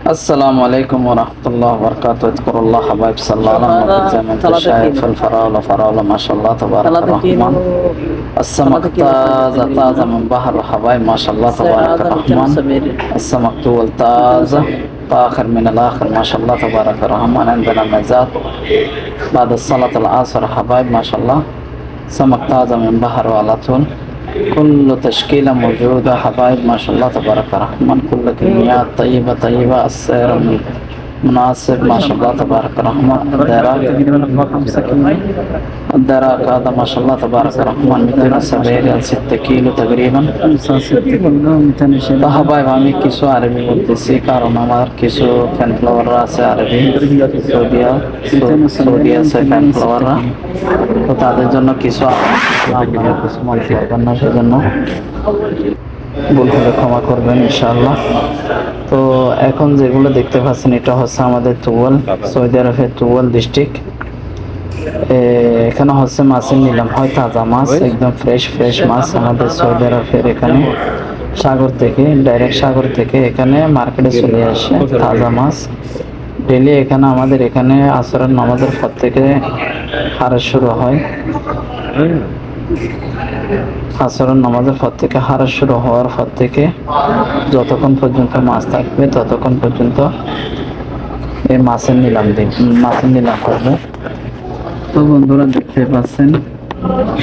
السلام عليكم ورحمة الله وبركاته. اذكر الله حبايب صلى الله على النبي زي ما انت شايف الفراولة فراولة ما شاء الله تبارك الرحمن. السمك طازة طازة من بحر حبايب ما شاء الله تبارك الرحمن. السمك طول طازة طاخر من الآخر ما شاء الله تبارك الرحمن. عندنا مزاد بعد الصلاة العصر حبايب ما شاء الله. سمك طازة من بحر على طول. كل تشكيلة موجودة حبايب ما شاء الله تبارك الرحمن. كل كميات طيبة طيبة. السعر مناسب ما شاء الله تبارك الرحمن. الدراك هذا ما شاء الله تبارك الرحمن 270 6 كيلو تقريبا. তো হাবাইব আমি কিছু আরবি বলতেছি কারণ আমার কিছু ফ্যান ফ্লাওয়াররা আছে আরবি সৌদি আছে ফ্যান ফ্লাওয়াররা, তো তাদের জন্য কিছু আপনারা কিছু মনে করবেন না, সেজন্য ভুল হলে ক্ষমা করবেন ইনশাআল্লাহ। তো এখন যেগুলো দেখতে পাচ্ছেন এটা হচ্ছে আমাদের তুয়াল, সৌদি আরবের তুয়াল ডিস্ট্রিক্ট। এখানে হচ্ছে মাছের নিলাম হয়, তাজা মাছ একদম ফ্রেশ ফ্রেশ মাছ আমাদের সৌদি আরবের এখানে সাগর থেকে, ডাইরেক্ট সাগর থেকে এখানে মার্কেটে চলে আসে তাজা মাছ। ডেলি এখানে আমাদের এখানে আসরের নামাজের পর থেকে হাট শুরু হয়। আসরের নামাজের পর থেকে হাট শুরু হওয়ার পর থেকে যতক্ষণ পর্যন্ত মাছ থাকবে ততক্ষণ পর্যন্ত এই মাছের নিলাম করবে। তো বন্ধুরা দেখতে পাচ্ছেন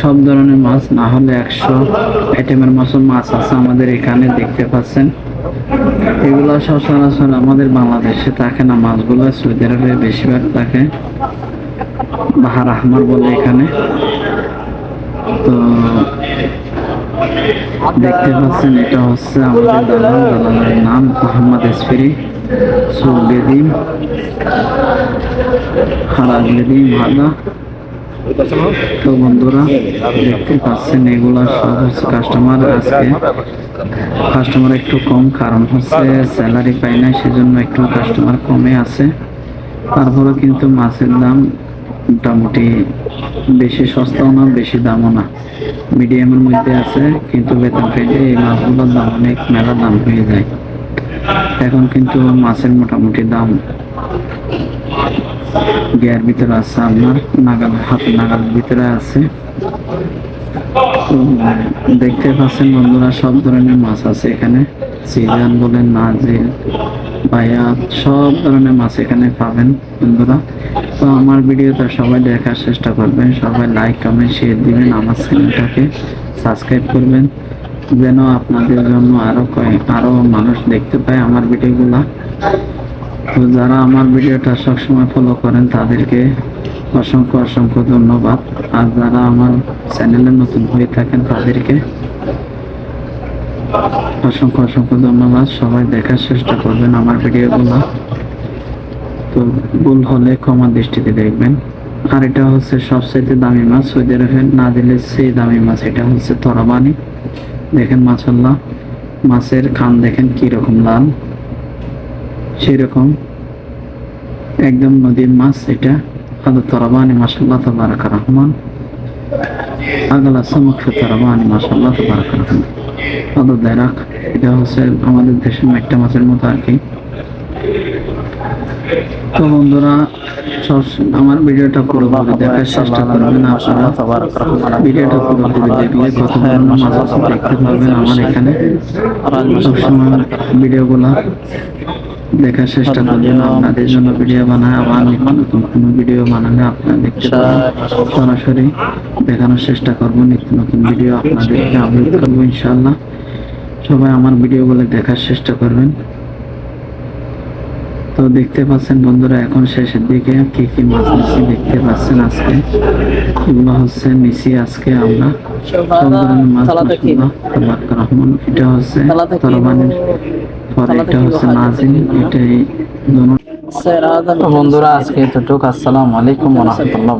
সব ধরনের মাছ না হলে 100 আইটেমের মাছ আছে আমাদের এখানে দেখতে পাচ্ছেন। এগুলো সচরাচর আমাদের বাংলাদেশে থাকে না, মাছগুলো সৌদি আরবে বেশিরভাগ থাকে। বাহার আহমার বলে এখানে। তো দেখতে পাচ্ছেন এটা হচ্ছে আমাদের দালালের নাম মোহাম্মদ এসফিরি সুলবেদিম হারাগলেদিম হাদা। তো বন্ধুরা দেখতে পাচ্ছেন এগুলা সব হচ্ছে কাস্টমার একটু কম, কারণ হচ্ছে স্যালারি পাই না, সেজন্য একটু কাস্টমার কমে আছে। তারপরে কিন্তু মাছের দাম মোটামুটি বেশি সস্তাও না বেশি দামও না, মিডিয়ামের মধ্যে আছে। কিন্তু বেতন পেলে এই মাছগুলোর দাম অনেক মেলা দাম হয়ে যায়। এখন কিন্তু মাছের মোটামুটি দাম গিয়ার ভিতরে আছে, আপনার হাতের নাগালের ভিতরে আছে। দেখতে পাচ্ছেন বন্ধুরা সব ধরনের মাছ আছে এখানে, সিজান বলেন নাজিল বায়াত সব ধরনের মাছ এখানে পাবেন বন্ধুরা। তো আমার ভিডিওটা সবাই দেখার চেষ্টা করবেন, সবাই লাইক কমেন্ট শেয়ার দিবেন, আমার চ্যানেলটাকে সাবস্ক্রাইব করবেন যেন আপনাদের জন্য আরো মানুষ দেখতে পায় আমার ভিডিওগুলা। তো যারা আমার ভিডিওটা সবসময় ফলো করেন তাদেরকে অসংখ্য ধন্যবাদ। আর যারা আমার চ্যানেলে নতুন হয়ে থাকেন তাদেরকে অসংখ্য ধন্যবাদ। সবাই দেখার চেষ্টা করবেন আমার ভিডিওগুলো। তো ভুল হলে ক্ষমা দৃষ্টিতে দেখবেন। আর এটা হচ্ছে সবচেয়ে দামি মাছ সৌদি আরবের, না দিলে সেই দামি মাছ এটা হচ্ছে তরাবানি। দেখেন মাশাআল্লাহ মাছের খান দেখেন কিরকম লাল, সেরকম একদম নদীর মাছ এটা। هذا طرباني ما شاء الله تبارك الرحمن. أغلى سمك في طرباني ما شاء الله تبارك الرحمن. هذا الدراك এটা হচ্ছে আমাদের দেশের একটা মাছের মতো আর কি। তো বন্ধুরা আমার ভিডিওটা পুরোপুরি দেখার চেষ্টা করবেন আপনারা। ভিডিওটা পুরোপুরি দেখলে কত ধরনের মাছ আছে দেখতে পারবেন আমার এখানে। সবসময় ভিডিওগুলো দেখার চেষ্টা করবেন, আপনাদের জন্য ভিডিও বানায়। আবার নতুন কোনো ভিডিও বানালে আপনারা দেখতে পাবেন, সরাসরি দেখানোর চেষ্টা করবো। নিত্য নতুন ভিডিও আপনাদেরকে আপলোড করবো ইনশাআল্লাহ। সবাই আমার ভিডিওগুলো দেখার চেষ্টা করবেন। তো দেখতে পাচ্ছেন বন্ধুরা এখন শেষের দিকে কি কি মাছ নিচ্ছি দেখতে পাচ্ছেন। আজকে এগুলো হচ্ছে নিচি আজকে আমরা সব ধরনের মাছ রহমান। এটা হচ্ছে তরবানির পরে এটা হচ্ছে নাজিল। এটাই বন্ধুরা আজকে এতটুকু। আসসালামু আলাইকুম ওয়া রাহমাতুল্লাহ।